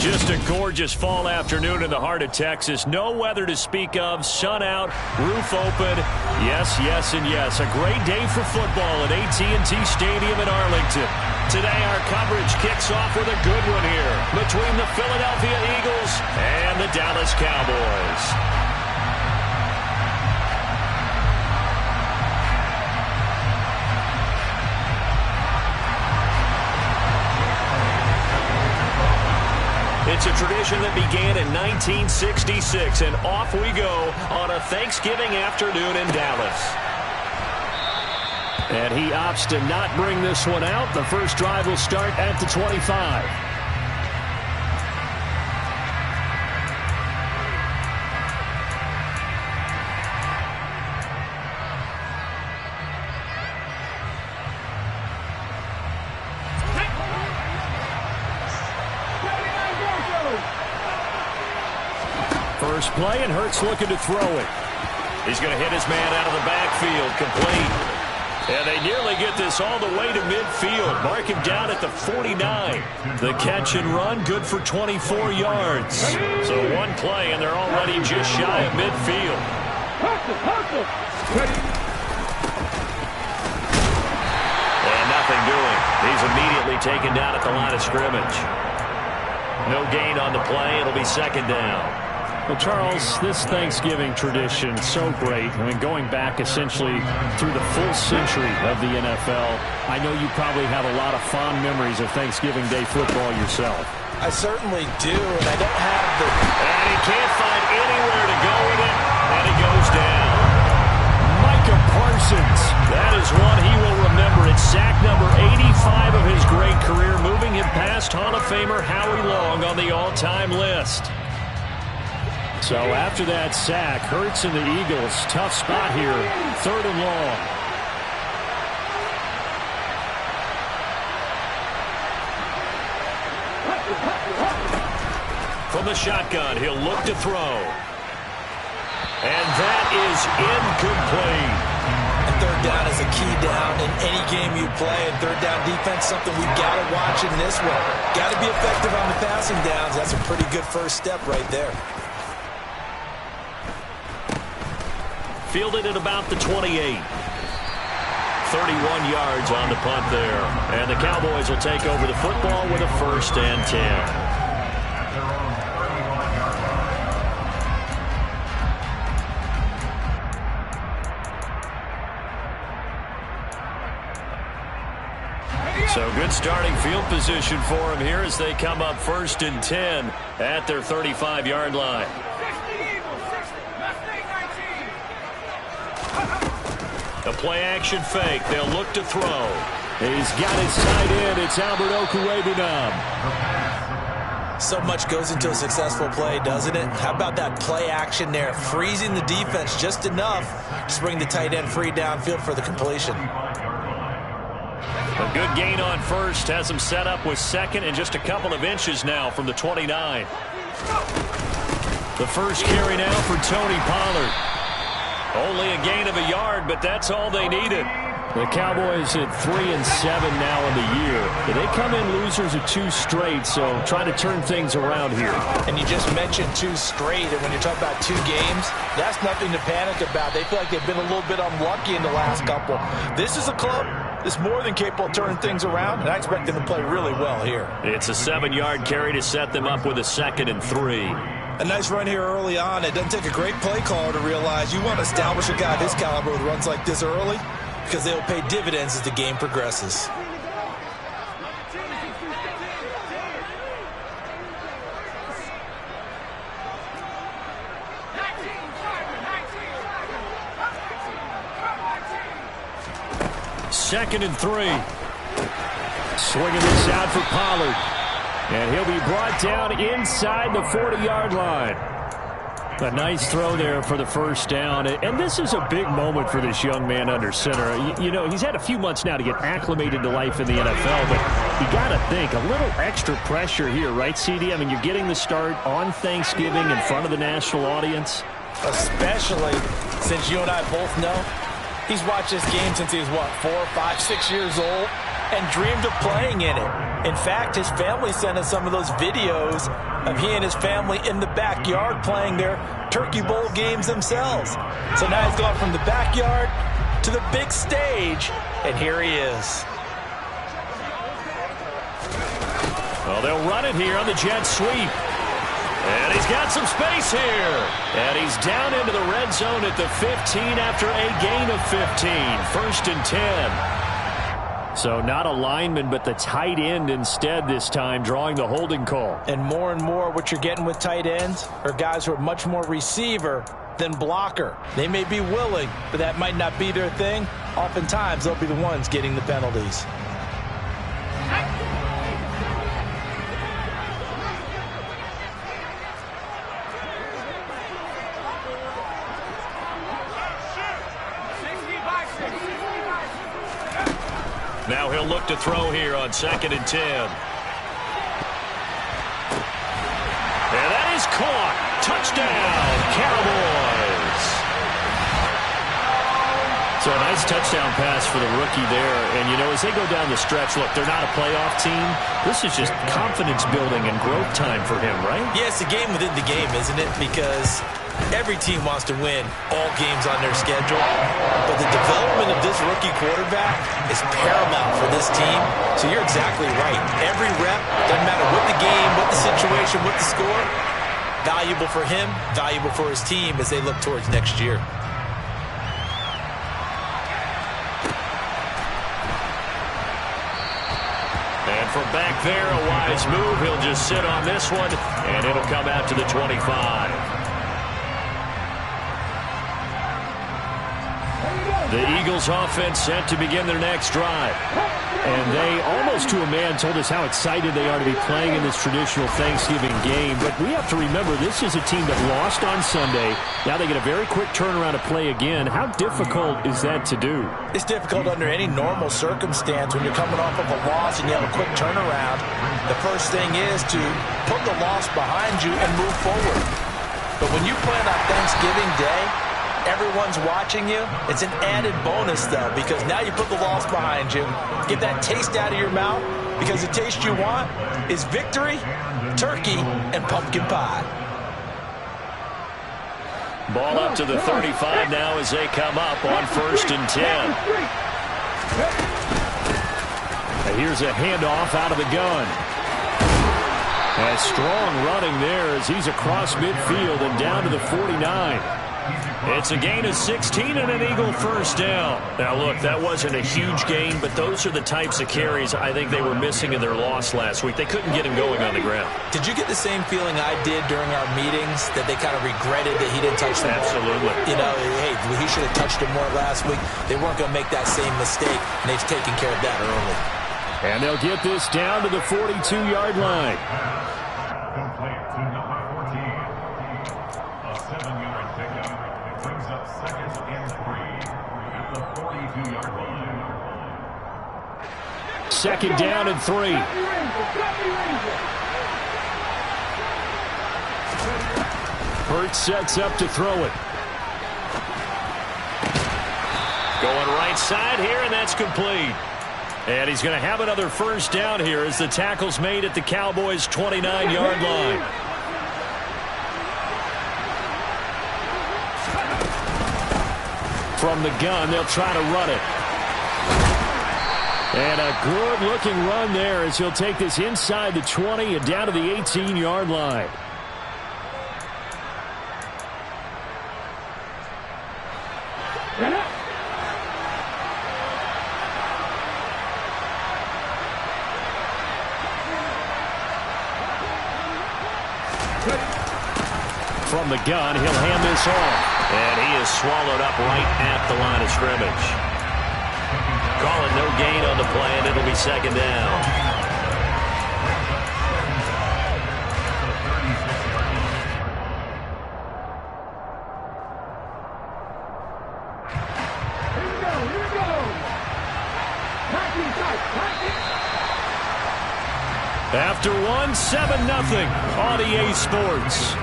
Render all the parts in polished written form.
Just a gorgeous fall afternoon in the heart of Texas. No weather to speak of. Sun out, roof open. Yes, yes, and yes. A great day for football at AT&T Stadium in Arlington. Today our coverage kicks off with a good one here between the Philadelphia Eagles and the Dallas Cowboys. It's a tradition that began in 1966, and off we go on a Thanksgiving afternoon in Dallas. And he opts to not bring this one out. The first drive will start at the 25. First play, and Hurts looking to throw it. He's going to hit his man out of the backfield, complete. And they nearly get this all the way to midfield. Mark him down at the 49. The catch and run, good for 24 yards. So one play, and they're already just shy of midfield. And nothing doing. He's immediately taken down at the line of scrimmage. No gain on the play. It'll be second down. Well, Charles, this Thanksgiving tradition, so great. I mean, going back essentially through the full century of the NFL, I know you probably have a lot of fond memories of Thanksgiving Day football yourself. I certainly do, and I don't have the... And he can't find anywhere to go with it, and he goes down. Micah Parsons, that is one he will remember. It's sack number 85 of his great career, moving him past Hall of Famer Howie Long on the all-time list. So after that sack, Hurts and the Eagles, tough spot here, third and long. From the shotgun, he'll look to throw. And that is incomplete. And third down is a key down in any game you play. And third down defense, something we've got to watch in this one. Got to be effective on the passing downs. That's a pretty good first step right there. Fielded at about the 28. 31 yards on the punt there. And the Cowboys will take over the football with a 1st and 10. So good starting field position for them here as they come up 1st and 10 at their 35-yard line. The play-action fake. They'll look to throw. He's got his tight end. It's Albert Okwuegbunam. So much goes into a successful play, doesn't it? How about that play action there? Freezing the defense just enough to bring the tight end free downfield for the completion. A good gain on first. Has him set up with second and just a couple of inches now from the 29. The first carry now for Tony Pollard. Only a gain of a yard, but that's all they needed. The Cowboys at 3-7 now in the year. They come in losers of 2 straight, so trying to turn things around here. And you just mentioned 2 straight, and when you talk about 2 games, that's nothing to panic about. They feel like they've been a little bit unlucky in the last couple. This is a club that's more than capable of turning things around, and I expect them to play really well here. It's a 7-yard carry to set them up with a 2nd and 3. A nice run here early on. It doesn't take a great play caller to realize you want to establish a guy this caliber with runs like this early because they will pay dividends as the game progresses. Second and 3. Swinging this out for Pollard. And he'll be brought down inside the 40-yard line. A nice throw there for the first down. And this is a big moment for this young man under center. You know, he's had a few months now to get acclimated to life in the NFL, but you got to think, a little extra pressure here, right, CD? I mean, you're getting the start on Thanksgiving in front of the national audience. Especially since you and I both know he's watched this game since he was, what, 4, 5, 6 years old. and dreamed of playing in it. In fact, his family sent us some of those videos of he and his family in the backyard playing their Turkey Bowl games themselves. So now he's gone from the backyard to the big stage, and here he is. Well, they'll run it here on the jet sweep. And he's got some space here. And he's down into the red zone at the 15 after a gain of 15. 1st and 10. So not a lineman, but the tight end instead this time, drawing the holding call. And more what you're getting with tight ends are guys who are much more receiver than blocker. They may be willing, but that might not be their thing. Oftentimes, they'll be the ones getting the penalties. Now he'll look to throw here on 2nd and 10. And that is caught. Touchdown, Cowboys. So a nice touchdown pass for the rookie there. And, you know, as they go down the stretch, look, they're not a playoff team. This is just confidence building and growth time for him, right? Yeah, it's a game within the game, isn't it? Because every team wants to win all games on their schedule. But the development of this rookie quarterback is paramount for this team. So you're exactly right. Every rep, doesn't matter what the game, what the situation, what the score, valuable for him, valuable for his team as they look towards next year. And from back there, a wise move. He'll just sit on this one, and it'll come out to the 25. The Eagles offense set to begin their next drive. And they, almost to a man, told us how excited they are to be playing in this traditional Thanksgiving game. But we have to remember, this is a team that lost on Sunday. Now they get a very quick turnaround to play again. How difficult is that to do? It's difficult under any normal circumstance when you're coming off of a loss and you have a quick turnaround. The first thing is to put the loss behind you and move forward. But when you play on Thanksgiving Day, everyone's watching you. It's an added bonus, though, because now you put the loss behind you. Get that taste out of your mouth, because the taste you want is victory, turkey, and pumpkin pie. Ball up to the 35 now as they come up on 1st and 10. And here's a handoff out of the gun. A strong running there as he's across midfield and down to the 49. It's a gain of 16 and an Eagle 1st down. Now, look, that wasn't a huge gain, but those are the types of carries I think they were missing in their loss last week. They couldn't get him going on the ground. Did you get the same feeling I did during our meetings, that they kind of regretted that he didn't touch the ball? Absolutely. You know, hey, he should have touched it more last week. They weren't going to make that same mistake, and they've taken care of that early. And they'll get this down to the 42-yard line. Complete to number 14. A 7-yard pickup. Brings up 2nd and 3 at the 42-yard line. 2nd down and 3. Hurts sets up to throw it. Going right side here, and that's complete. And he's going to have another 1st down here as the tackle's made at the Cowboys' 29-yard line. From the gun, they'll try to run it. And a good-looking run there as he'll take this inside the 20 and down to the 18-yard line. From the gun, he'll hand this off. And he is swallowed up right at the line of scrimmage. Calling no gain on the play, and it'll be 2nd down. After one, 7-0 on EA Sports.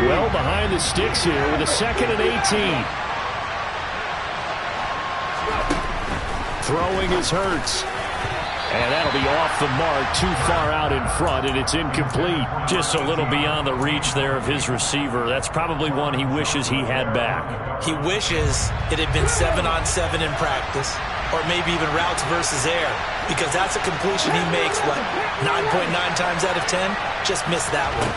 Well behind the sticks here with a 2nd and 18. Throwing is Hurts. And that'll be off the mark, too far out in front, and it's incomplete. Just a little beyond the reach there of his receiver. That's probably one he wishes he had back. He wishes it had been 7-on-7 in practice, or maybe even routes versus air, because that's a completion he makes, what, 9.9 times out of 10? Just missed that one.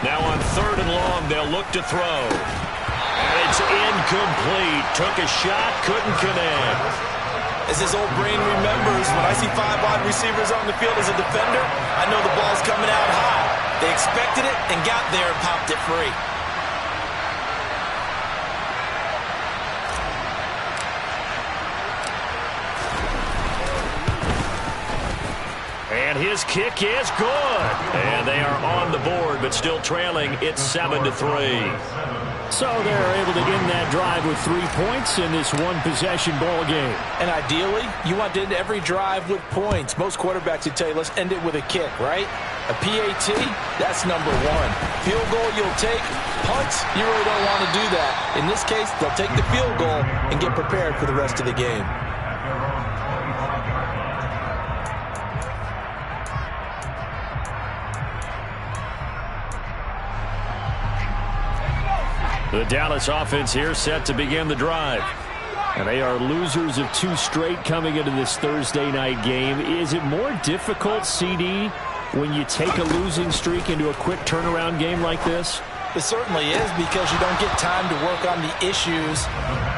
Now on 3rd and long, they'll look to throw. And it's incomplete. Took a shot, couldn't connect. As his old brain remembers, when I see 5 wide receivers on the field as a defender, I know the ball's coming out high. They expected it and got there and popped it free. And his kick is good. And they are on the board, but still trailing. It's 7-3. So they're able to end that drive with 3 points in this one-possession ball game. And ideally, you want to end every drive with points. Most quarterbacks would tell you, let's end it with a kick, right? A PAT, that's number 1. Field goal you'll take. Punts, you really don't want to do that. In this case, they'll take the field goal and get prepared for the rest of the game. The Dallas offense here set to begin the drive. And they are losers of 2 straight coming into this Thursday night game. Is it more difficult, CD, when you take a losing streak into a quick turnaround game like this? It certainly is, because you don't get time to work on the issues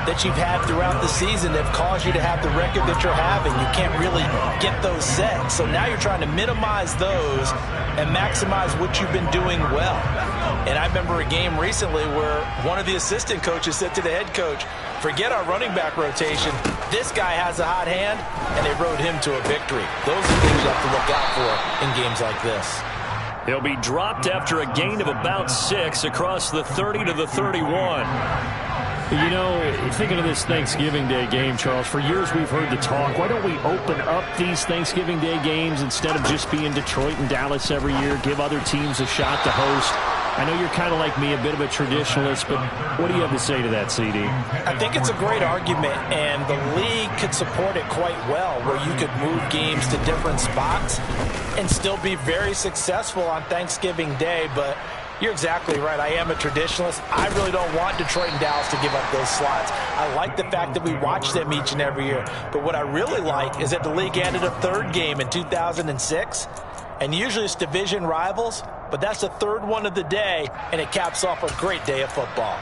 that you've had throughout the season that have caused you to have the record that you're having. You can't really get those set. So now you're trying to minimize those and maximize what you've been doing well. And I remember a game recently where one of the assistant coaches said to the head coach, forget our running back rotation. This guy has a hot hand, and they rode him to a victory. Those are things you have to look out for in games like this. He'll be dropped after a gain of about 6 across the 30 to the 31. You know, thinking of this Thanksgiving Day game, Charles, for years we've heard the talk, why don't we open up these Thanksgiving Day games instead of just being Detroit and Dallas every year, give other teams a shot to host? I know you're kind of like me, a bit of a traditionalist, but what do you have to say to that, CD? I think it's a great argument, and the league could support it quite well, where you could move games to different spots and still be very successful on Thanksgiving Day. But you're exactly right. I am a traditionalist. I really don't want Detroit and Dallas to give up those slots. I like the fact that we watch them each and every year. But what I really like is that the league added a 3rd game in 2006. And usually it's division rivals, but that's the 3rd one of the day, and it caps off a great day of football.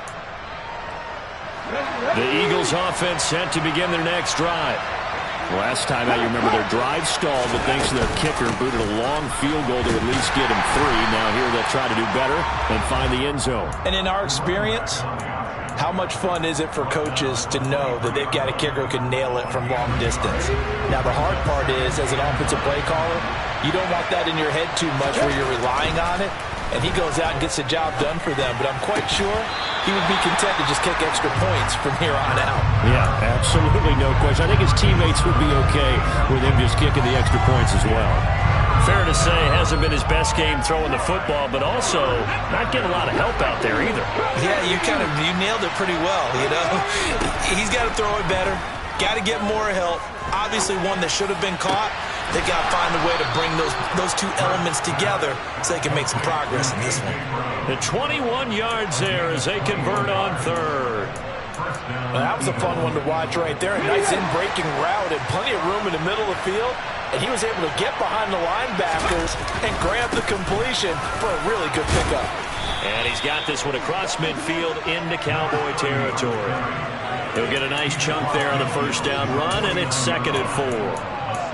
The Eagles offense set to begin their next drive. Last time out, you remember their drive stalled, but thanks to their kicker, booted a long field goal to at least get him 3. Now here they'll try to do better and find the end zone. And in our experience, how much fun is it for coaches to know that they've got a kicker who can nail it from long distance? Now, the hard part is, as an offensive play caller, you don't want that in your head too much where you're relying on it, and he goes out and gets the job done for them. But I'm quite sure he would be content to just kick extra points from here on out. Yeah, absolutely no question. I think his teammates would be okay with him just kicking the extra points as well. Fair to say, hasn't been his best game throwing the football, but also not getting a lot of help out there either. Yeah, you nailed it pretty well, you know. He's got to throw it better, got to get more help. Obviously one that should have been caught. They got to find a way to bring those 2 elements together so they can make some progress in this one. The 21 yards there as they convert on 3rd. Well, that was a fun one to watch right there. A nice in-breaking route and plenty of room in the middle of the field. And he was able to get behind the linebackers and grab the completion for a really good pickup. And he's got this one across midfield into Cowboy territory. He'll get a nice chunk there on the first down run, and it's 2nd and 4.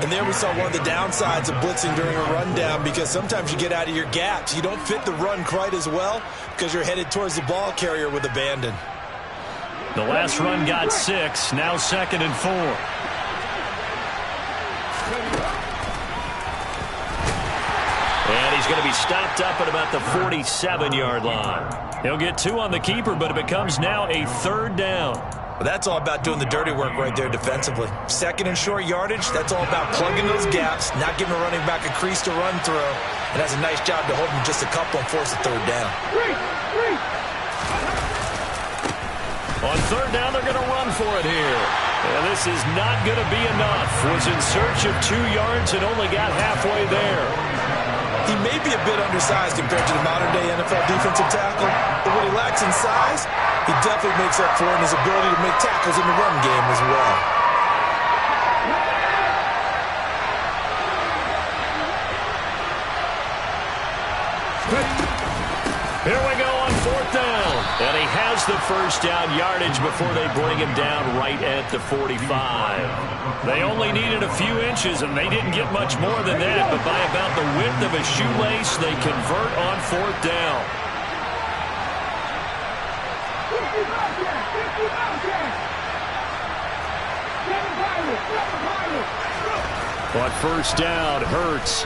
And there we saw one of the downsides of blitzing during a rundown, because sometimes you get out of your gaps. You don't fit the run quite as well because you're headed towards the ball carrier with abandon. The last run got 6, now 2nd and 4. And he's going to be stopped up at about the 47-yard line. He'll get 2 on the keeper, but it becomes now a 3rd down. But that's all about doing the dirty work right there defensively. Second and short yardage, that's all about plugging those gaps, not giving a running back a crease to run through, and has a nice job to hold him just a couple and force a third down. On third down, they're going to run for it here. And this is not going to be enough. Was in search of 2 yards and only got halfway there. He may be a bit undersized compared to the modern-day NFL defensive tackle, but what he lacks in size, he definitely makes up for in his ability to make tackles in the run game as well. Here we go on fourth down. And he has the first down yardage before they bring him down right at the 45. They only needed a few inches, and they didn't get much more than that. But by about the width of a shoelace, they convert on fourth down. On first down, Hurts.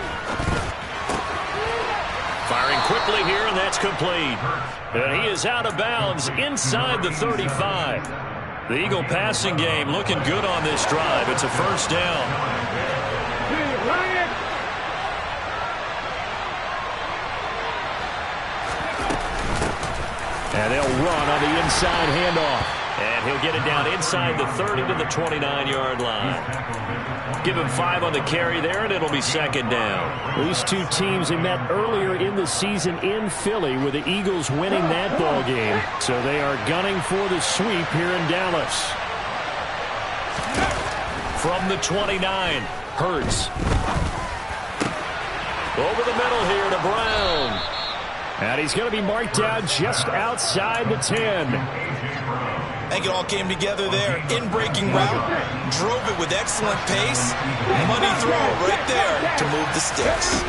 Firing quickly here, and that's complete. And he is out of bounds inside the 35. The Eagle passing game looking good on this drive. It's a first down. And they'll run on the inside handoff. And he'll get it down inside the 30 to the 29-yard line. Give him 5 on the carry there, and it'll be second down. These two teams, they met earlier in the season in Philly with the Eagles winning that ball game. So they are gunning for the sweep here in Dallas. From the 29, Hurts. Over the middle here to Brown. And he's going to be marked down just outside the 10. I think it all came together there. In-breaking route, drove it with excellent pace. Money throw right there to move the sticks.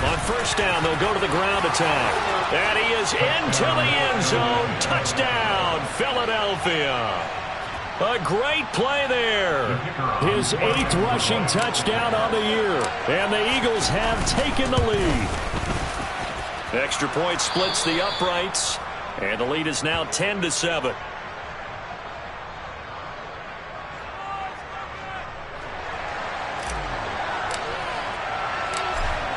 On first down, they'll go to the ground attack. And he is into the end zone. Touchdown, Philadelphia. A great play there. His 8th rushing touchdown on the year. And the Eagles have taken the lead. Extra point splits the uprights. And the lead is now 10-7.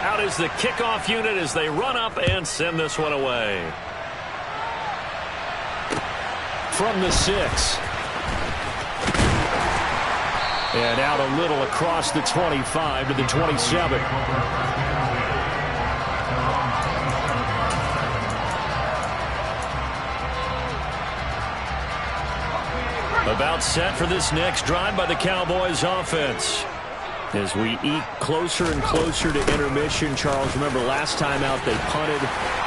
Out is the kickoff unit as they run up and send this one away. From the 6. And out a little across the 25 to the 27. About set for this next drive by the Cowboys offense. As we eke closer and closer to intermission, Charles, remember last time out they punted.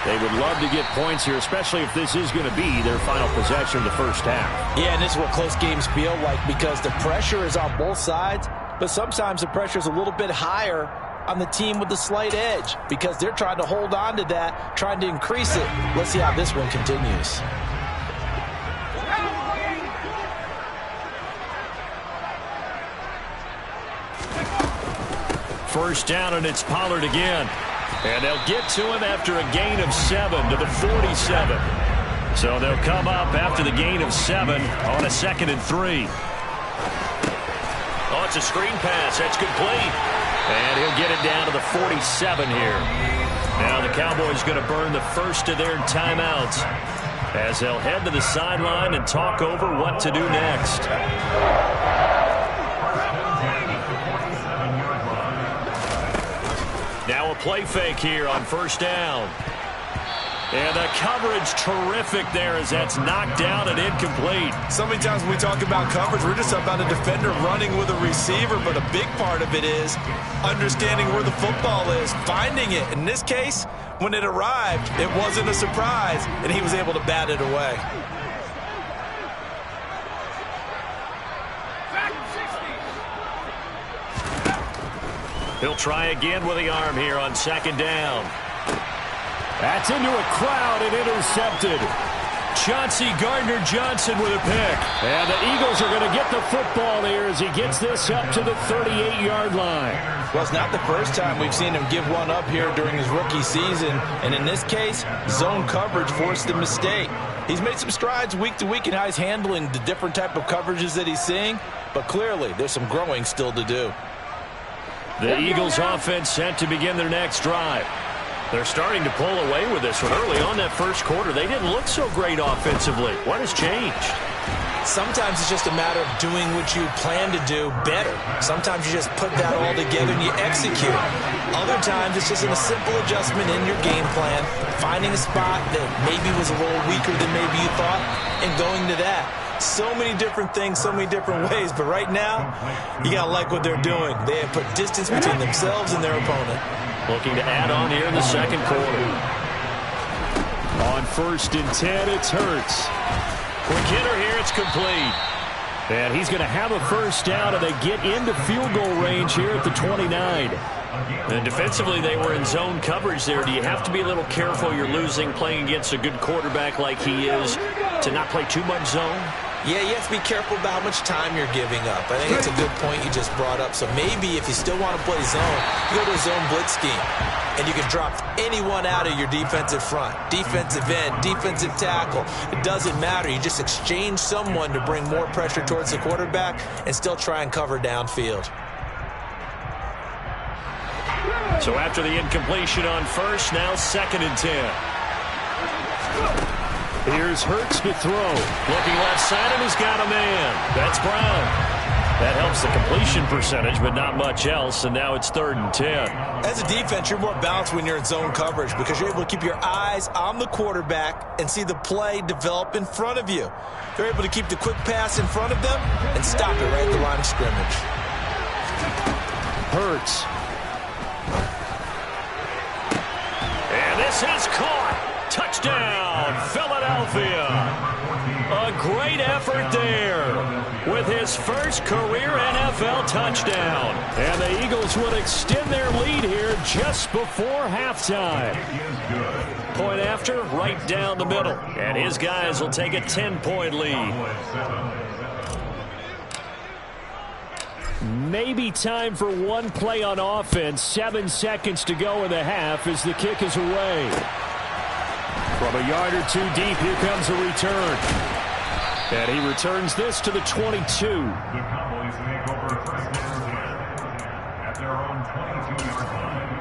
They would love to get points here, especially if this is going to be their final possession of the first half. Yeah, and this is what close games feel like because the pressure is on both sides, but sometimes the pressure is a little bit higher on the team with the slight edge because they're trying to hold on to that, trying to increase it. Let's see how this one continues. First down, and it's Pollard again. And they'll get to him after a gain of 7 to the 47. So they'll come up after the gain of 7 on a 2nd and 3. Oh, it's a screen pass. That's complete. And he'll get it down to the 47 here. Now the Cowboys going to burn the first of their timeouts as they'll head to the sideline and talk over what to do next. Now a play fake here on first down. And the coverage terrific there as that's knocked down and incomplete. So many times when we talk about coverage, we're just about a defender running with a receiver, but a big part of it is understanding where the football is, finding it. In this case, when it arrived, it wasn't a surprise, and he was able to bat it away. He'll try again with the arm here on 2nd down. That's into a crowd and intercepted. Chauncey Gardner-Johnson with a pick. And the Eagles are going to get the football here as he gets this up to the 38-yard line. Well, it's not the first time we've seen him give one up here during his rookie season. And in this case, zone coverage forced the mistake. He's made some strides week to week in how he's handling the different type of coverages that he's seeing, but clearly there's some growing still to do. The Eagles offense set to begin their next drive. They're starting to pull away with this one. Early on that first quarter, they didn't look so great offensively. What has changed? Sometimes it's just a matter of doing what you plan to do better. Sometimes you just put that all together and you execute. Other times it's just a simple adjustment in your game plan, finding a spot that maybe was a little weaker than maybe you thought, and going to that. So many different things, so many different ways, but right now, you got to like what they're doing. They have put distance between themselves and their opponent. Looking to add on here in the second quarter. On 1st and 10, it's Hurts. Quick hitter here, it's complete. And he's going to have a first down, and they get into field goal range here at the 29. And defensively, they were in zone coverage there. Do you have to be a little careful? You're losing, playing against a good quarterback like he is, to not play too much zone? Yeah, you have to be careful about how much time you're giving up. I think it's a good point you just brought up. So maybe if you still want to play zone, you go to a zone blitz scheme. And you can drop anyone out of your defensive front. Defensive end, defensive tackle. It doesn't matter. You just exchange someone to bring more pressure towards the quarterback and still try and cover downfield. So after the incompletion on first, now 2nd and 10. Here's Hurts to throw. Looking left side, and he's got a man. That's Brown. That helps the completion percentage, but not much else, and now it's 3rd and 10. As a defense, you're more balanced when you're in zone coverage because you're able to keep your eyes on the quarterback and see the play develop in front of you. They're able to keep the quick pass in front of them and stop it right at the line of scrimmage. Hurts. And this is caught. Touchdown, Philadelphia. A great effort there with his first career NFL touchdown. And the Eagles would extend their lead here just before halftime. Point after, right down the middle. And his guys will take a 10-point lead. Maybe time for one play on offense. 7 seconds to go in the half as the kick is away. From a yard or two deep, here comes a return. And he returns this to the 22. The Cowboys make over 1st and 10 at their own 22-yard line.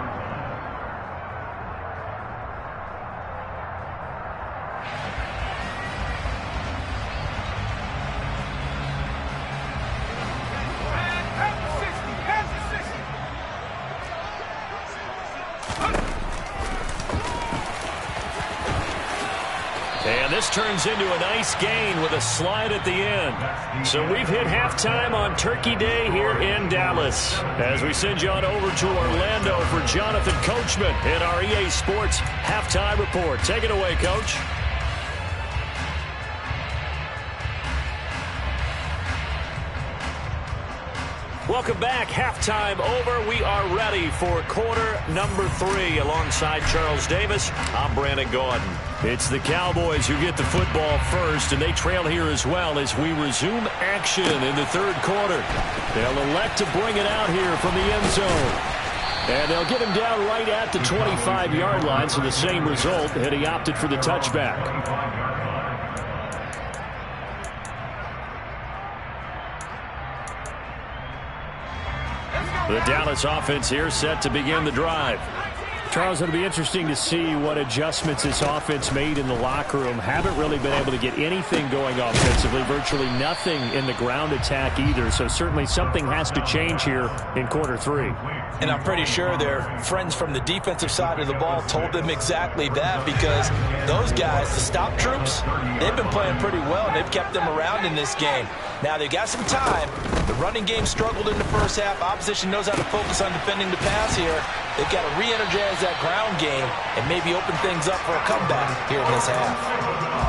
And this turns into a nice gain with a slide at the end. So we've hit halftime on Turkey Day here in Dallas. As we send you on over to Orlando for Jonathan Coachman in our EA Sports Halftime Report. Take it away, Coach. Welcome back. Halftime over. We are ready for quarter number 3. Alongside Charles Davis, I'm Brandon Gaudin. It's the Cowboys who get the football first, and they trail here as well as we resume action in the 3rd quarter. They'll elect to bring it out here from the end zone. And they'll get him down right at the 25-yard line, so the same result, and he opted for the touchback. The Dallas offense here set to begin the drive. Charles, it'll be interesting to see what adjustments this offense made in the locker room. Haven't really been able to get anything going offensively, virtually nothing in the ground attack either. So certainly something has to change here in quarter 3. And I'm pretty sure their friends from the defensive side of the ball told them exactly that, because those guys, the stop troops, they've been playing pretty well, and they've kept them around in this game. Now, they've got some time. The running game struggled in the first half. Opposition knows how to focus on defending the pass here. They've got to re-energize that ground game and maybe open things up for a comeback here in this half.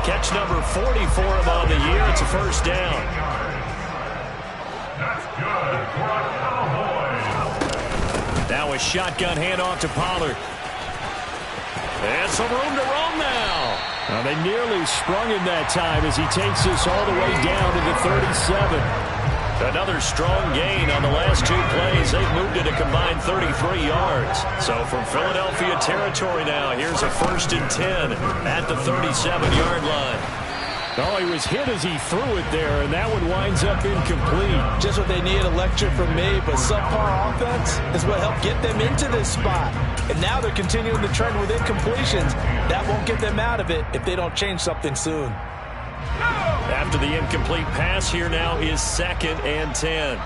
Catch number 40 for him on the year. It's a first down. That's good for a Cowboy. Now a shotgun handoff to Pollard. And some room to roam now. Well, they nearly sprung him that time as he takes this all the way down to the 37. Another strong gain on the last 2 plays. They've moved it a combined 33 yards. So from Philadelphia territory now, here's a 1st and 10 at the 37-yard line. Oh, he was hit as he threw it there, and that one winds up incomplete. Just what they needed, a lecture from me, but subpar offense is what helped get them into this spot. And now they're continuing the trend with incompletions. That won't get them out of it if they don't change something soon. After the incomplete pass, here now is 2nd and 10.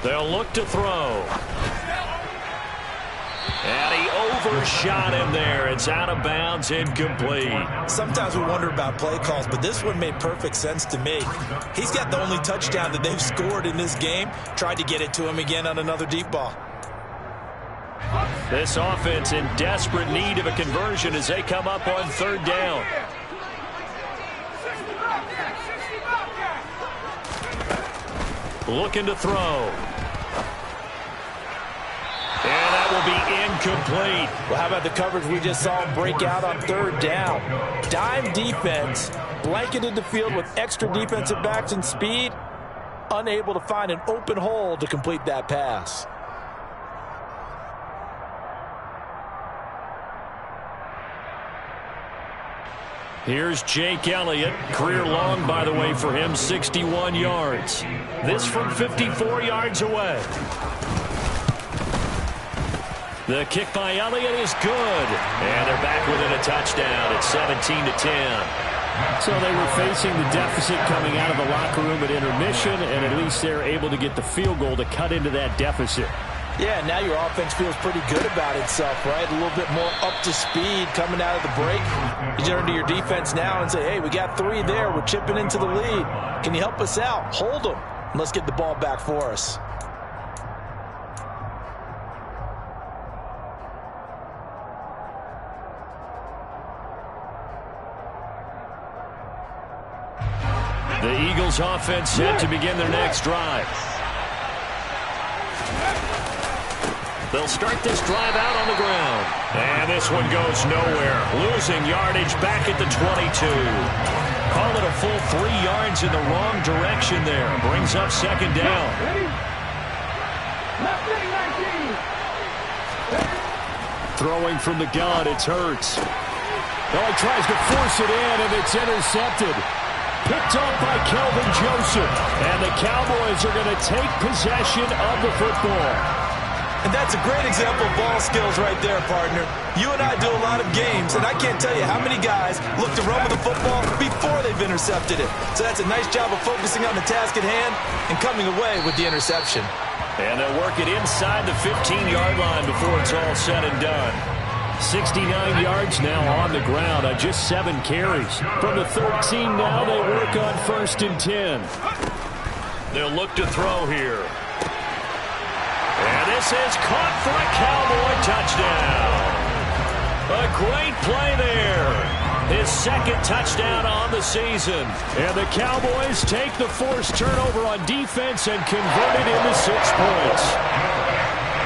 They'll look to throw. And he overshot him there. It's out of bounds, incomplete. Sometimes we wonder about play calls, but this one made perfect sense to me. He's got the only touchdown that they've scored in this game. Tried to get it to him again on another deep ball. This offense in desperate need of a conversion as they come up on 3rd down. Looking to throw. And that will be incomplete. Well, how about the coverage we just saw him break out on 3rd down? Dime defense, blanketed the field with extra defensive backs and speed, unable to find an open hole to complete that pass. Here's Jake Elliott. Career long, by the way, for him, 61 yards. This from 54 yards away. The kick by Elliott is good. And they're back within a touchdown. It's 17-10. So they were facing the deficit coming out of the locker room at intermission, and at least they're able to get the field goal to cut into that deficit. Yeah, now your offense feels pretty good about itself, right? A little bit more up to speed coming out of the break. You turn to your defense now and say, hey, we got 3 there. We're chipping into the lead. Can you help us out? Hold them. And let's get the ball back for us. The Eagles offense set to begin their next drive. They'll start this drive out on the ground. And this one goes nowhere. Losing yardage back at the 22. Call it a full 3 yards in the wrong direction there. Brings up 2nd down. Throwing from the gun, it's Hurts. Oh, he tries to force it in, and it's intercepted. Picked off by Kelvin Joseph. And the Cowboys are going to take possession of the football. And that's a great example of ball skills right there, partner. You and I do a lot of games, and I can't tell you how many guys look to run with the football before they've intercepted it. So that's a nice job of focusing on the task at hand and coming away with the interception. And they'll work it inside the 15-yard line before it's all said and done. 69 yards now on the ground on just 7 carries. From the 13 now, they work on 1st and 10. They'll look to throw here. And this is caught for a Cowboy touchdown. A great play there. His 2nd touchdown on the season. And the Cowboys take the forced turnover on defense and convert it into 6 points.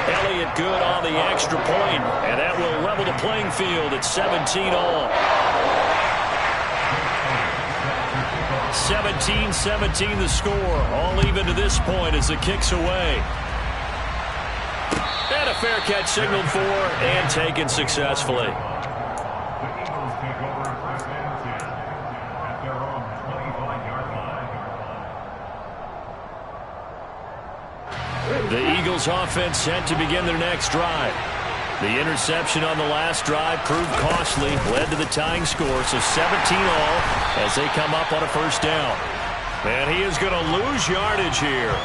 Elliott good on the extra point, and that will level the playing field at 17-all. 17-17 the score. All even to this point as the kick's away. And a fair catch signaled for and taken successfully. The Eagles take over at 1st and 10 at their own 25-yard line. The Eagles offense set to begin their next drive. The interception on the last drive proved costly, led to the tying score, so 17-all as they come up on a 1st down. And he is going to lose yardage here.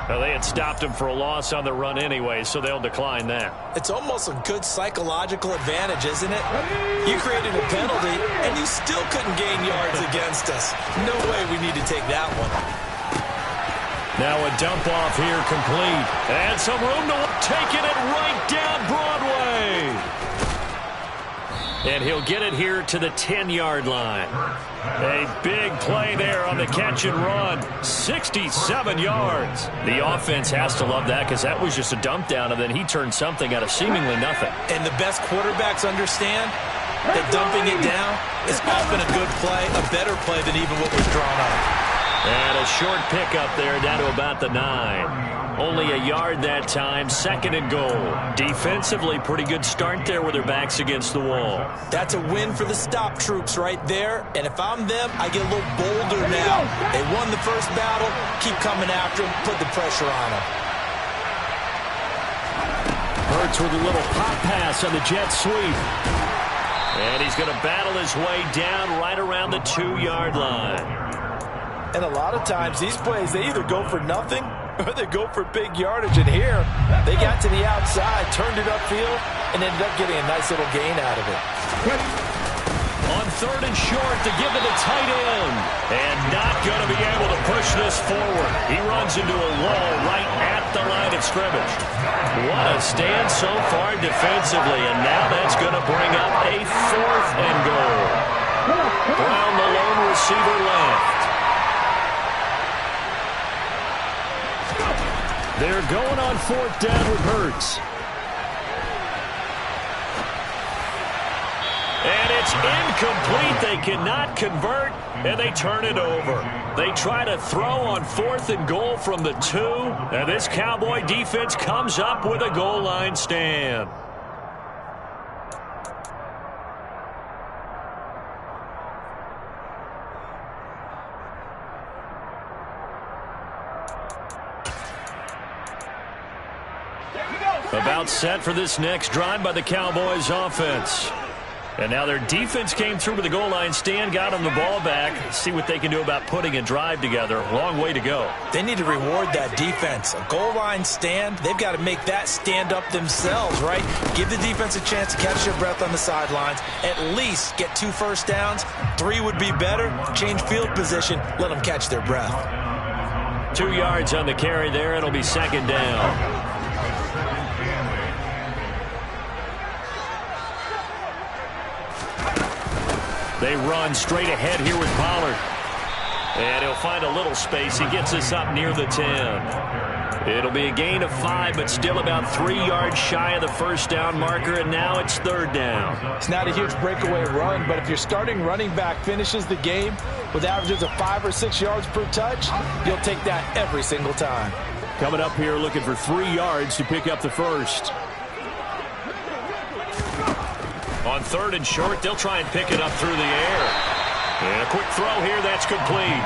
Well, they had stopped him for a loss on the run anyway, so they'll decline that. It's almost a good psychological advantage, isn't it? You created a penalty, and you still couldn't gain yards against us. No way we need to take that one. Now a dump off here complete. And some room to taking it right down Broadway. And he'll get it here to the 10-yard line. A big play there on the catch and run. 67 yards. The offense has to love that because that was just a dump down, and then he turned something out of seemingly nothing. And the best quarterbacks understand that dumping it down is often a good play, a better play than even what was drawn up. And a short pickup there down to about the 9. Only a yard that time, 2nd and goal. Defensively, pretty good start there with their backs against the wall. That's a win for the stop troops right there. And if I'm them, I get a little bolder now. They won the first battle. Keep coming after them. Put the pressure on them. Hurts with a little pop pass on the jet sweep. And he's going to battle his way down right around the 2-yard line. And a lot of times, these plays, they either go for nothing or they go for big yardage. And here, they got to the outside, turned it upfield, and ended up getting a nice little gain out of it. On 3rd and short to give to the tight end. And not going to be able to push this forward. He runs into a wall right at the line of scrimmage. What a stand so far defensively. And now that's going to bring up a 4th and goal. Brown, the lone receiver, left. They're going on 4th down with Hurts. And it's incomplete. They cannot convert, and they turn it over. They try to throw on 4th and goal from the 2, and this Cowboy defense comes up with a goal line stand. About set for this next drive by the Cowboys offense. And now their defense came through with the goal line stand, got them the ball back. See what they can do about putting a drive together. Long way to go. They need to reward that defense. A goal line stand, they've got to make that stand up themselves, right? Give the defense a chance to catch their breath on the sidelines. At least get 2 first downs. 3 would be better. Change field position. Let them catch their breath. 2 yards on the carry there. It'll be 2nd down. They run straight ahead here with Pollard. And he'll find a little space. He gets us up near the 10. It'll be a gain of 5, but still about 3 yards shy of the first down marker, and now it's 3rd down. It's not a huge breakaway run, but if your starting running back finishes the game with averages of 5 or 6 yards per touch, you'll take that every single time. Coming up here looking for 3 yards to pick up the first. On 3rd and short, they'll try and pick it up through the air. And a quick throw here, that's complete.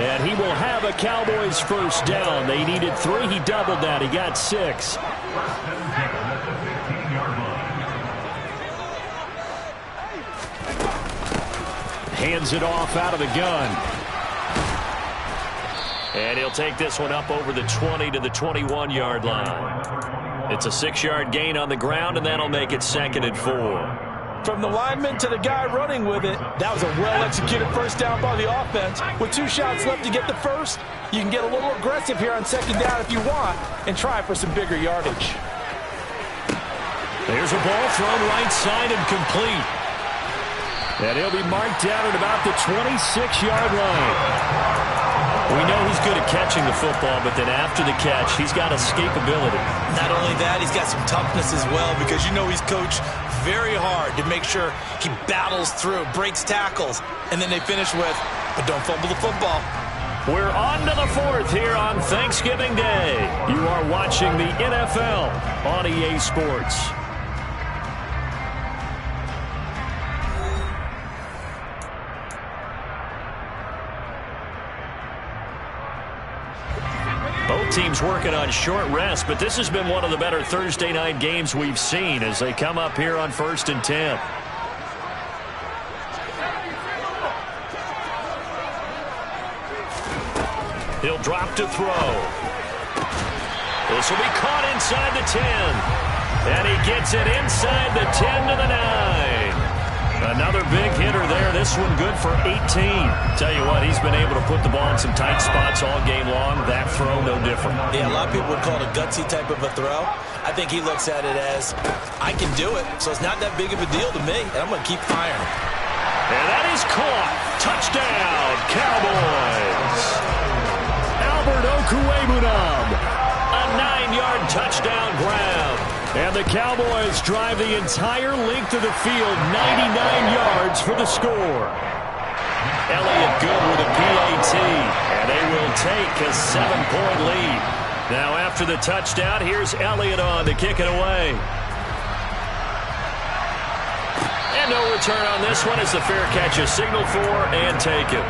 And he will have a Cowboys first down. They needed 3, he doubled that, he got 6. Hands it off out of the gun. And he'll take this one up over the 20 to the 21-yard line. It's a 6-yard gain on the ground, and that'll make it 2nd and 4. From the lineman to the guy running with it, that was a well-executed first down by the offense. With 2 shots left to get the first, you can get a little aggressive here on 2nd down if you want and try for some bigger yardage. There's a ball thrown right side and complete. And he'll be marked down at about the 26-yard line. We know he's good at catching the football, but then after the catch, he's got escapability. Not only that, he's got some toughness as well, because you know he's coached very hard to make sure he battles through, breaks tackles, and then they finish with, but don't fumble the football. We're on to the 4th here on Thanksgiving Day. You are watching the NFL on EA Sports. Both teams working on short rest, but this has been one of the better Thursday night games we've seen as they come up here on 1st and 10. He'll drop to throw. This will be caught inside the 10. And he gets it inside the 10 to the 9. Another big hitter there. This one good for 18. Tell you what, he's been able to put the ball in some tight spots all game long. That throw, no different. Yeah, a lot of people would call it a gutsy type of a throw. I think he looks at it as, I can do it, so it's not that big of a deal to me, and I'm going to keep firing. And that is caught. Touchdown, Cowboys. Albert Okwuegbunam. A 9-yard touchdown grab. And the Cowboys drive the entire length of the field, 99 yards for the score. Elliott good with a PAT. And take a 7-point lead. Now after the touchdown, here's Elliott on to kick it away. And no return on this one as the fair catch is signaled for and taken.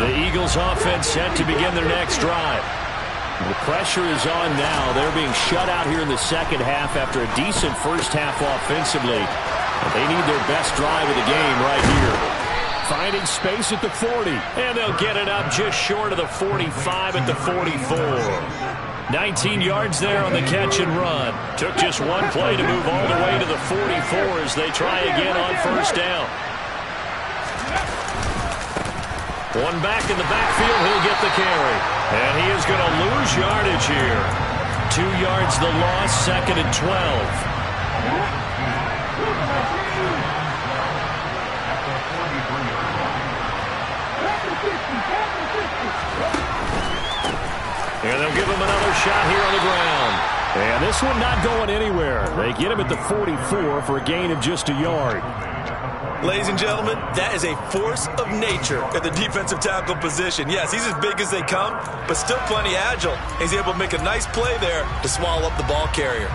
The Eagles offense set to begin their next drive. The pressure is on now. They're being shut out here in the second half after a decent first half offensively. But they need their best drive of the game right here. Finding space at the 40. And they'll get it up just short of the 45 at the 44. 19 yards there on the catch and run. Took just one play to move all the way to the 44 as they try again on first down. One back in the backfield, he'll get the carry. And he is going to lose yardage here. 2 yards the loss, 2nd and 12. And they'll give him another shot here on the ground. And this one not going anywhere. They get him at the 44 for a gain of just a yard. Ladies and gentlemen, that is a force of nature at the defensive tackle position. Yes, he's as big as they come, but still plenty agile. He's able to make a nice play there to swallow up the ball carrier.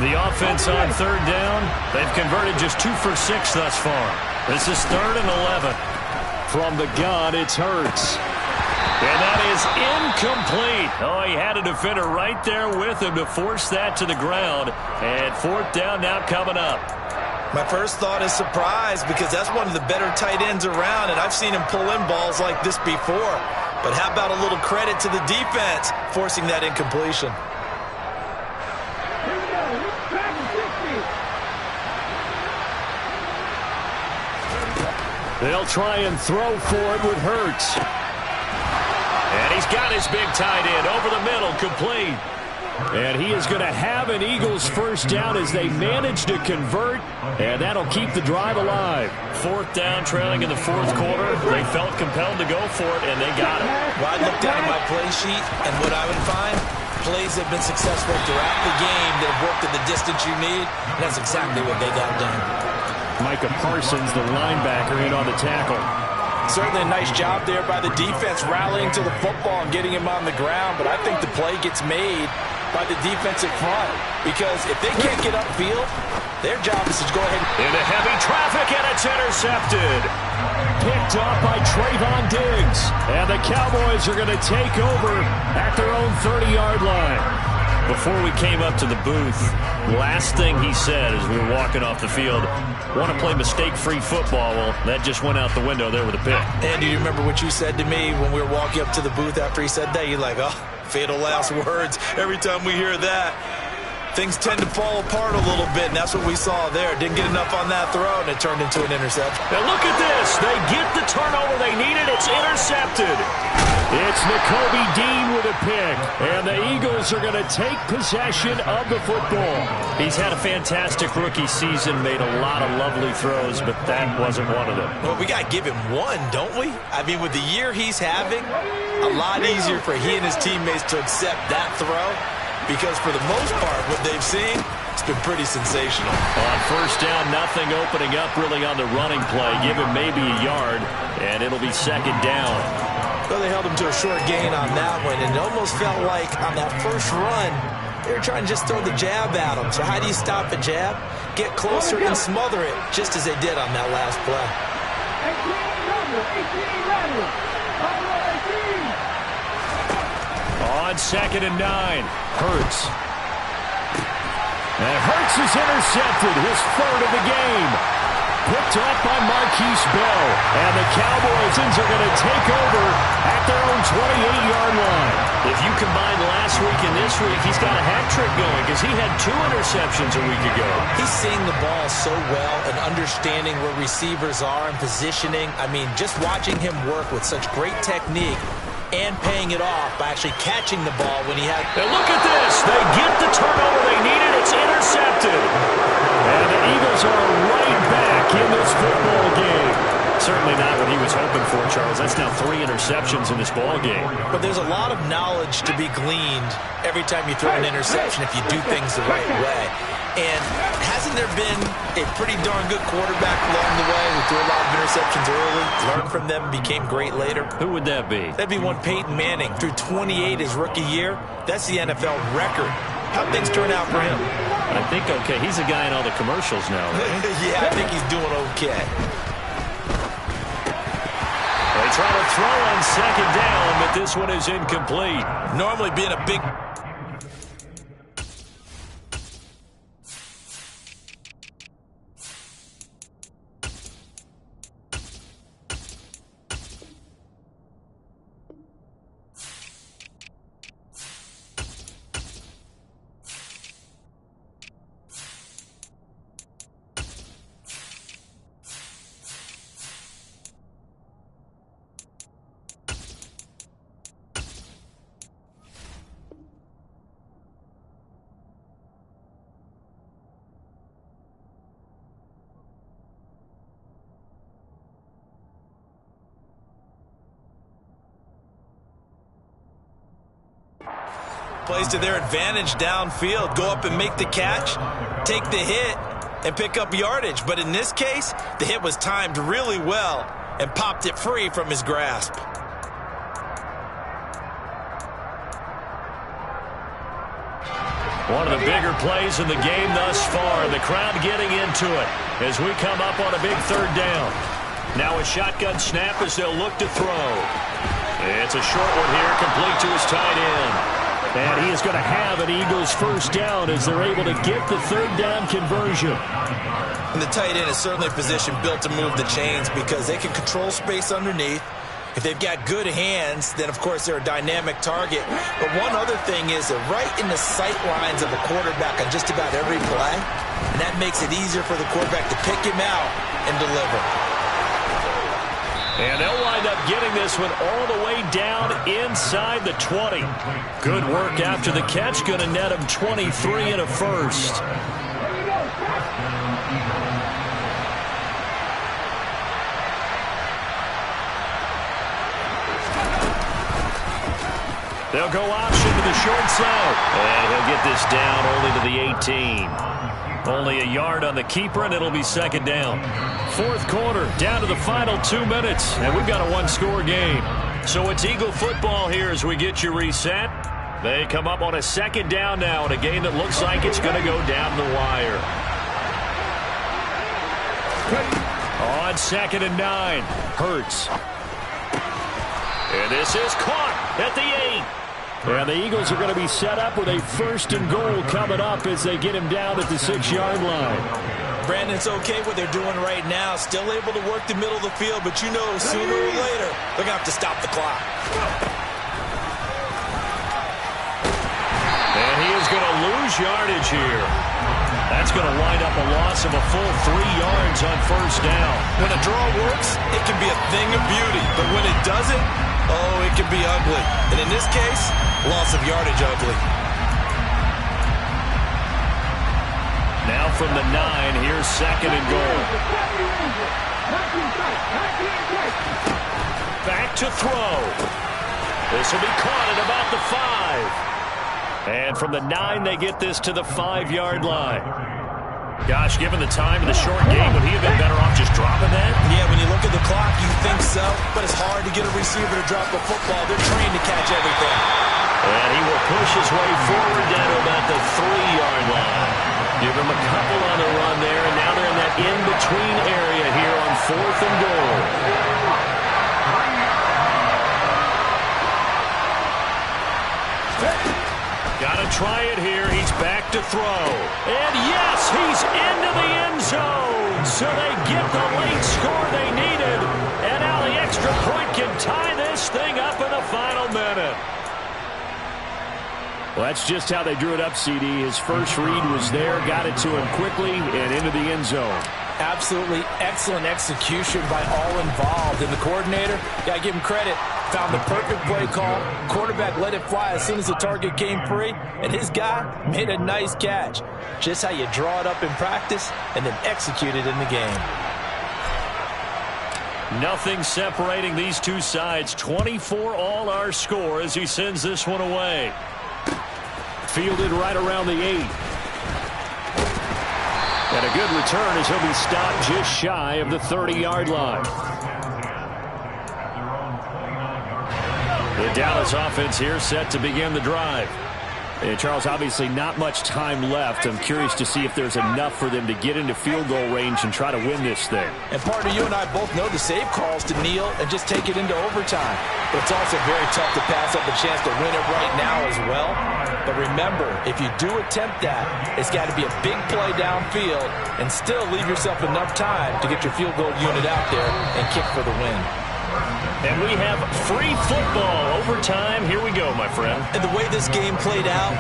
The offense on third down, they've converted just 2 for 6 thus far. This is 3rd and 11. From the gun, it's Hurts. And that is incomplete. Oh, he had a defender right there with him to force that to the ground. And 4th down now coming up. My first thought is surprise because that's one of the better tight ends around, and I've seen him pull in balls like this before. But how about a little credit to the defense forcing that incompletion? They'll try and throw for it with Hurts. And he's got his big tight end over the middle, complete. And he is going to have an Eagles first down as they manage to convert, and that'll keep the drive alive. 4th down, trailing in the 4th quarter. They felt compelled to go for it, and they got it. Well, I'd look down at my play sheet, and what I would find, plays have been successful throughout the game that have worked at the distance you need, and that's exactly what they got done. Micah Parsons, the linebacker, in on the tackle. Certainly a nice job there by the defense rallying to the football and getting him on the ground, but I think the play gets made by the defensive front because if they can't get upfield, their job is to go ahead. Into heavy traffic, and it's intercepted. Picked up by Trayvon Diggs. And the Cowboys are going to take over at their own 30-yard line. Before we came up to the booth, last thing he said as we were walking off the field, want to play mistake-free football. Well, that just went out the window there with a pick. And do you remember what you said to me when we were walking up to the booth after he said that? You're like, oh, fatal last words. Every time we hear that, things tend to fall apart a little bit, and that's what we saw there. Didn't get enough on that throw, and it turned into an interception. Now look at this. They get the turnover they needed. It's intercepted. It's Nakobe Dean with a pick, and the Eagles are going to take possession of the football. He's had a fantastic rookie season, made a lot of lovely throws, but that wasn't one of them. Well, we got to give him one, don't we? I mean, with the year he's having, a lot easier for he and his teammates to accept that throw because for the most part, what they've seen, it's been pretty sensational. On first down, nothing opening up really on the running play. Give him maybe a yard, and it'll be 2nd down. Well, they held him to a short gain on that one, and it almost felt like on that first run, they were trying to just throw the jab at him. So how do you stop a jab? Get closer and smother it, just as they did on that last play. On 2nd and 9, Hurts. And Hurts is intercepted, his 3rd of the game. Picked up by Marquise Bell. And the Cowboys are going to take over at their own 28-yard line. If you combine last week and this week, he's got a hat trick going because he had 2 interceptions a week ago. He's seeing the ball so well and understanding where receivers are and positioning. I mean, just watching him work with such great technique and paying it off by actually catching the ball when he had. And look at this. They get the turnover they needed. It's intercepted. And the Eagles are right back in this football game. Certainly not what he was hoping for, Charles. That's now 3 interceptions in this ball game. But there's a lot of knowledge to be gleaned every time you throw an interception if you do things the right way. And hasn't there been a pretty darn good quarterback along the way who threw a lot of interceptions early, learned from them, became great later? Who would that be? That'd be one Peyton Manning. Threw 28 his rookie year. That's the NFL record. How'd things turn out for him? I think okay. He's a guy in all the commercials now, right? Yeah, I think he's doing okay. They try to throw on second down, but this one is incomplete. Normally being a big... Plays to their advantage downfield. Go up and make the catch, take the hit, and pick up yardage. But in this case, the hit was timed really well and popped it free from his grasp. One of the bigger plays in the game thus far. The crowd getting into it as we come up on a big third down. Now a shotgun snap as they'll look to throw. It's a short one here, complete to his tight end. And he is going to have an Eagles first down as they're able to get the third down conversion. And the tight end is certainly a position built to move the chains because they can control space underneath. If they've got good hands, then of course they're a dynamic target. But one other thing is they're right in the sight lines of a quarterback on just about every play. And that makes it easier for the quarterback to pick him out and deliver. And they'll wind up getting this one all the way down inside the 20. Good work after the catch. Going to net him 23 and a first. They'll go option to the short side. And he'll get this down only to the 18. Only a yard on the keeper, and it'll be second down. Fourth quarter, down to the final 2 minutes, and we've got a one-score game. So it's Eagle football here as we get you reset. They come up on a second down now in a game that looks like it's going to go down the wire. On 2nd and 9, Hurts. And this is caught at the 8. And the Eagles are going to be set up with a 1st and goal coming up as they get him down at the 6-yard line. Brandon, it's okay what they're doing right now. Still able to work the middle of the field, but you know sooner or later they're going to have to stop the clock. And he is going to lose yardage here. That's going to wind up a loss of a full 3 yards on first down. When a draw works, it can be a thing of beauty. But when it doesn't, oh, it can be ugly. And in this case, loss of yardage ugly. Now from the 9, here's 2nd and goal. Back to throw. This will be caught at about the 5. And from the 9, they get this to the 5-yard line. Gosh, given the time in the short game, would he have been better off just dropping that? Yeah, when you look at the clock, you think so. But it's hard to get a receiver to drop a football. They're trained to catch everything. And he will push his way forward down to about the 3-yard line. Give him a couple on the run there, and now they're in that in-between area here on 4th and goal. Got to try it here. He's back to throw. And yes, he's into the end zone. So they get the late score they needed. And now the extra point can tie this thing up in the final minute. Well, that's just how they drew it up, CD. His first read was there, got it to him quickly, and into the end zone. Absolutely excellent execution by all involved. And the coordinator, got to give him credit, found the perfect play call. Quarterback let it fly as soon as the target came free, and his guy made a nice catch. Just how you draw it up in practice and then execute it in the game. Nothing separating these two sides. 24 all our score as he sends this one away. Fielded right around the 8. And a good return as he'll be stopped just shy of the 30-yard line. The Dallas offense here set to begin the drive. Charles, obviously not much time left. I'm curious to see if there's enough for them to get into field goal range and try to win this thing. And partner, you and I both know the save calls to kneel and just take it into overtime. But it's also very tough to pass up a chance to win it right now as well. But remember, if you do attempt that, it's got to be a big play downfield and still leave yourself enough time to get your field goal unit out there and kick for the win. And we have free football overtime. Here we go, my friend. And the way this game played out,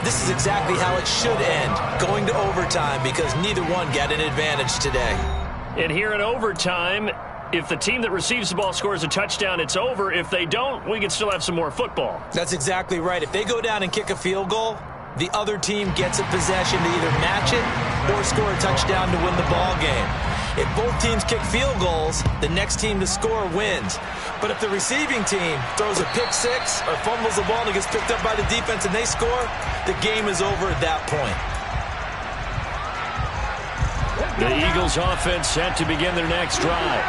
this is exactly how it should end, going to overtime, because neither one got an advantage today. And here in overtime, if the team that receives the ball scores a touchdown, it's over. If they don't, we can still have some more football. That's exactly right. If they go down and kick a field goal, the other team gets a possession to either match it or score a touchdown to win the ball game. If both teams kick field goals, the next team to score wins. But if the receiving team throws a pick six or fumbles the ball and it gets picked up by the defense and they score, the game is over at that point. The Eagles offense set to begin their next drive.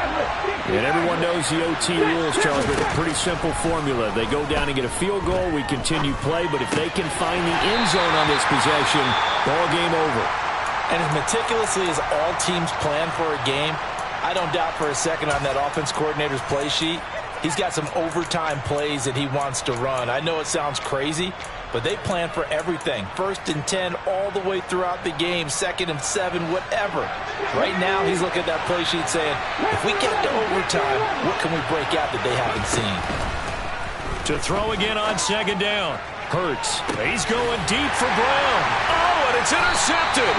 And everyone knows the OT rules, Charles, but a pretty simple formula. They go down and get a field goal, we continue play, but if they can find the end zone on this possession, ball game over. And as meticulously as all teams plan for a game, I don't doubt for a second on that offense coordinator's play sheet, he's got some overtime plays that he wants to run. I know it sounds crazy, but they plan for everything. 1st and 10 all the way throughout the game, 2nd and 7, whatever. Right now, he's looking at that play sheet saying, if we get to overtime, what can we break out that they haven't seen? To throw again on 2nd down. Hurts. He's going deep for Brown. Oh, and it's intercepted.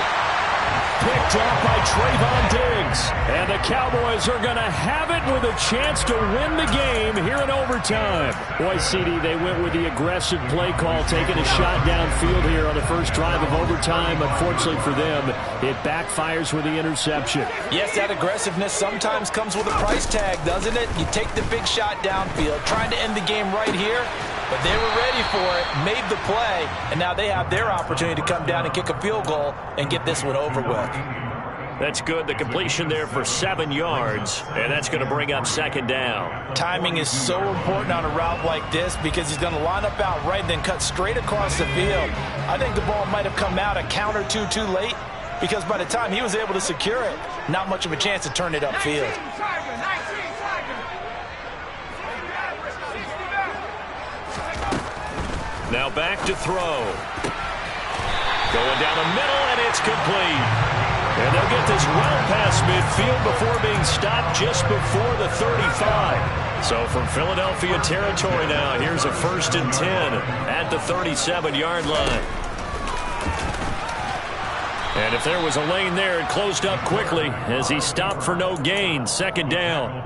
Picked off by Trayvon Diggs. And the Cowboys are going to have it with a chance to win the game here in overtime. Boy, CD, they went with the aggressive play call, taking a shot downfield here on the first drive of overtime. Unfortunately for them, it backfires with the interception. Yes, that aggressiveness sometimes comes with a price tag, doesn't it? You take the big shot downfield, trying to end the game right here. But they were ready for it, made the play, and now they have their opportunity to come down and kick a field goal and get this one over with. That's good. The completion there for 7 yards, and that's going to bring up 2nd down. Timing is so important on a route like this because he's going to line up out right and then cut straight across the field. I think the ball might have come out a count or two too late because by the time he was able to secure it, not much of a chance to turn it upfield. Now back to throw. Going down the middle, and it's complete. And they'll get this well past midfield before being stopped just before the 35. So from Philadelphia territory now, here's a 1st and 10 at the 37-yard line. And if there was a lane there, it closed up quickly as he stopped for no gain. 2nd down.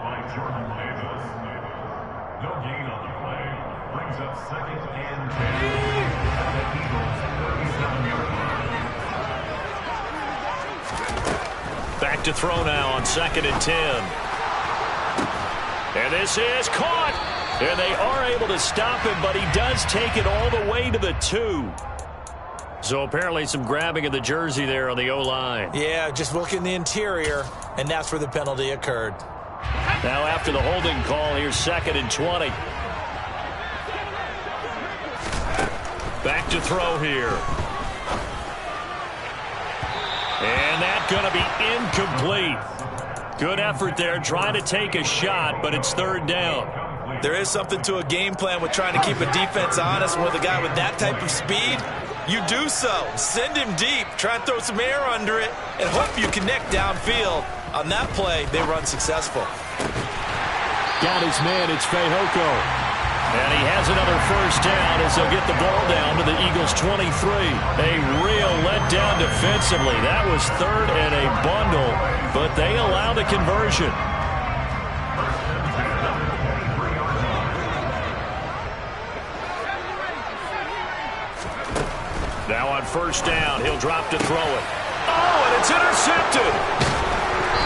Back to throw now on 2nd and 10. And this is caught. And they are able to stop him, but he does take it all the way to the 2. So apparently some grabbing of the jersey there on the O-line. Yeah, just look in the interior, and that's where the penalty occurred. Now after the holding call, here's 2nd and 20. Back to throw here. And that's going to be incomplete. Good effort there, trying to take a shot, but it's 3rd down. There is something to a game plan with trying to keep a defense honest. With a guy with that type of speed, you do so. Send him deep, try and throw some air under it, and hope you connect downfield. On that play, they were unsuccessful. Got his man, it's Fehoko. And he has another 1st down as they'll get the ball down to the Eagles' 23. A real letdown defensively. That was 3rd and a bundle, but they allow the conversion. Now on 1st down, he'll drop to throw it. Oh, and it's intercepted.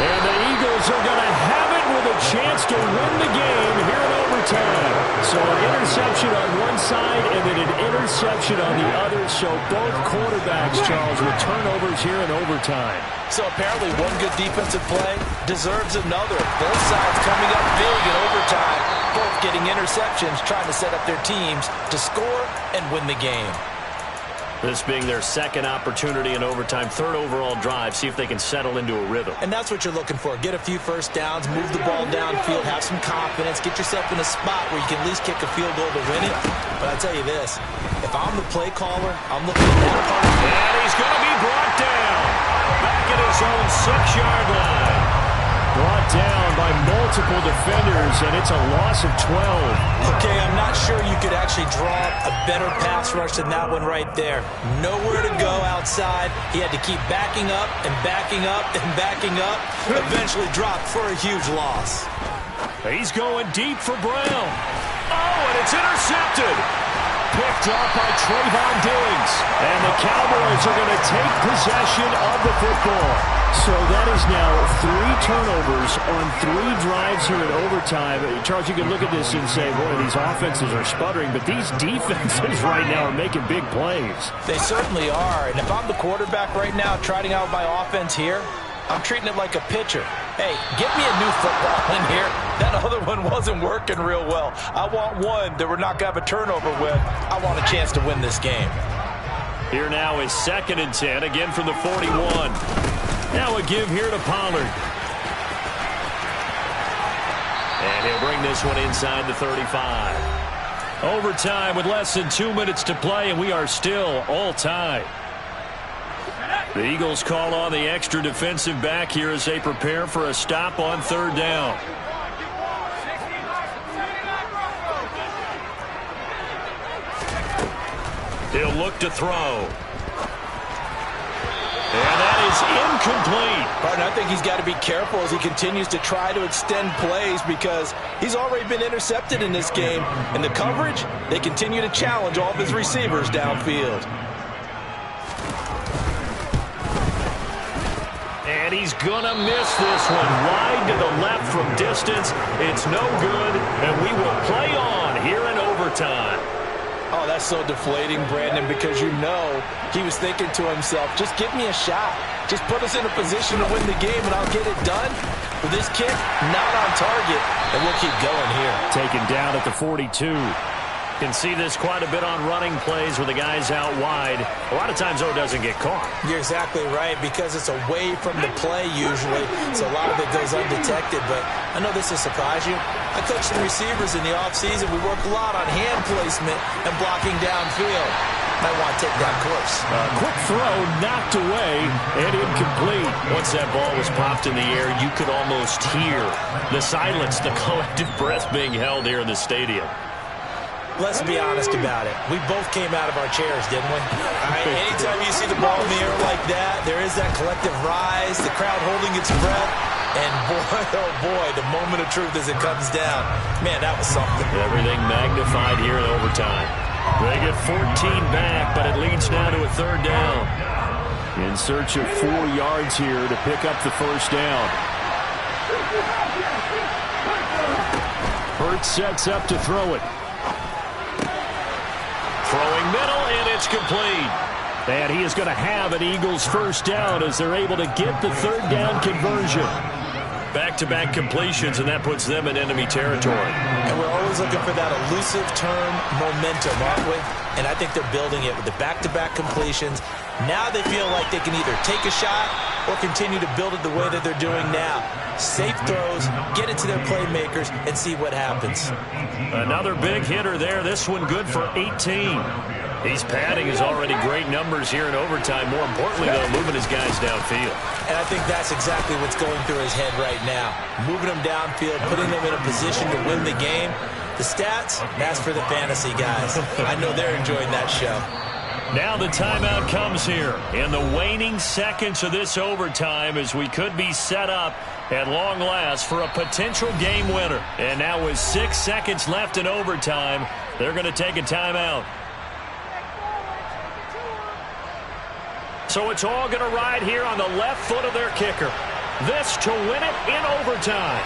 And the Eagles are going to have it with a chance to win the game here in overtime. So an interception on one side and then an interception on the other. So both quarterbacks, Charles, with turnovers here in overtime. So apparently one good defensive play deserves another. Both sides coming up big in overtime, both getting interceptions, trying to set up their teams to score and win the game. This being their second opportunity in overtime, third overall drive, see if they can settle into a rhythm. And that's what you're looking for. Get a few first downs, move the ball downfield, have some confidence, get yourself in a spot where you can at least kick a field goal to win it. But I'll tell you this, if I'm the play caller, I'm looking at that part. And he's going to be brought down back at his own 6-yard line. Brought down by multiple defenders, and it's a loss of 12. Okay, I'm not sure you could actually draw a better pass rush than that one right there. Nowhere to go outside. He had to keep backing up and backing up and backing up. Eventually dropped for a huge loss. He's going deep for Brown. Oh, and it's intercepted. Picked off by Trayvon Diggs. And the Cowboys are going to take possession of the football. So that is now 3 turnovers on 3 drives here in overtime. Charles, you can look at this and say, boy, these offenses are sputtering, but these defenses right now are making big plays. They certainly are. And if I'm the quarterback right now trotting out my offense here, I'm treating it like a pitcher. Hey, get me a new football in here. That other one wasn't working real well. I want one that we're not going to have a turnover with. I want a chance to win this game. Here now is 2nd and 10, again from the 41. Now a give here to Pollard. And he'll bring this one inside the 35. Overtime with less than 2 minutes to play, and we are still all tied. The Eagles call on the extra defensive back here as they prepare for a stop on 3rd down. He'll look to throw. And that is incomplete. Partner, I think he's got to be careful as he continues to try to extend plays because he's already been intercepted in this game. And the coverage, they continue to challenge all of his receivers downfield. And he's going to miss this one. Wide to the left from distance. It's no good, and we will play on here in overtime. Oh, that's so deflating, Brandon, because you know he was thinking to himself, just give me a shot. Just put us in a position to win the game, and I'll get it done. With this kick, not on target, and we'll keep going here. Taken down at the 42. Can see this quite a bit on running plays with the guys out wide. A lot of times, it doesn't get caught. You're exactly right, because it's away from the play usually, so a lot of it goes undetected. But I know this will surprise you. I coach some receivers in the offseason. We work a lot on hand placement and blocking downfield. Might want to take that course. Quick throw, knocked away, and incomplete. Once that ball was popped in the air, you could almost hear the silence, the collective breath being held here in the stadium. Let's be honest about it. We both came out of our chairs, didn't we? Anytime you see the ball in the air like that, there is that collective rise, the crowd holding its breath, and boy, oh boy, the moment of truth as it comes down. Man, that was something. Everything magnified here in overtime. They get 14 back, but it leads now to a 3rd down. In search of 4 yards here to pick up the 1st down. Hurts sets up to throw it. Throwing middle, and it's complete. And he is going to have an Eagles 1st down as they're able to get the 3rd down conversion. Back-to-back completions, and that puts them in enemy territory. And we're always looking for that elusive term momentum, aren't we? And I think they're building it with the back-to-back completions. Now they feel like they can either take a shot or continue to build it the way that they're doing now. Safe throws, get it to their playmakers, and see what happens. Another big hitter there. This one good for 18. He's padding his already great numbers here in overtime. More importantly, though, moving his guys downfield. And I think that's exactly what's going through his head right now. Moving them downfield, putting them in a position to win the game. The stats, that's for the fantasy guys. I know they're enjoying that show. Now the timeout comes here in the waning seconds of this overtime as we could be set up at long last for a potential game winner. And now with 6 seconds left in overtime, they're going to take a timeout. So it's all going to ride here on the left foot of their kicker. This to win it in overtime.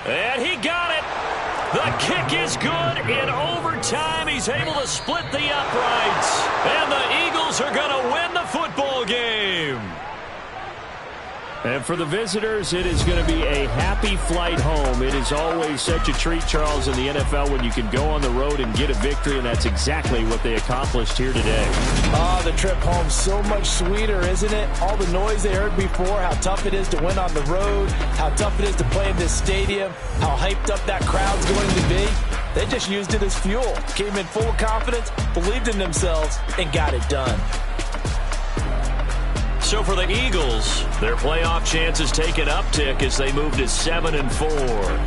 And he got it. The kick is good. In overtime, he's able to split the uprights. And the Eagles are going to win the football game. And for the visitors, it is going to be a happy flight home. It is always such a treat, Charles, in the NFL when you can go on the road and get a victory, and that's exactly what they accomplished here today. Oh, the trip home so much sweeter, isn't it? All the noise they heard before, how tough it is to win on the road, how tough it is to play in this stadium, how hyped up that crowd's going to be. They just used it as fuel, came in full of confidence, believed in themselves, and got it done. So for the Eagles, their playoff chances take an uptick as they move to 7-4.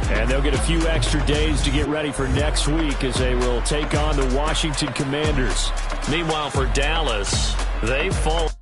And they'll get a few extra days to get ready for next week as they will take on the Washington Commanders. Meanwhile, for Dallas, they fall.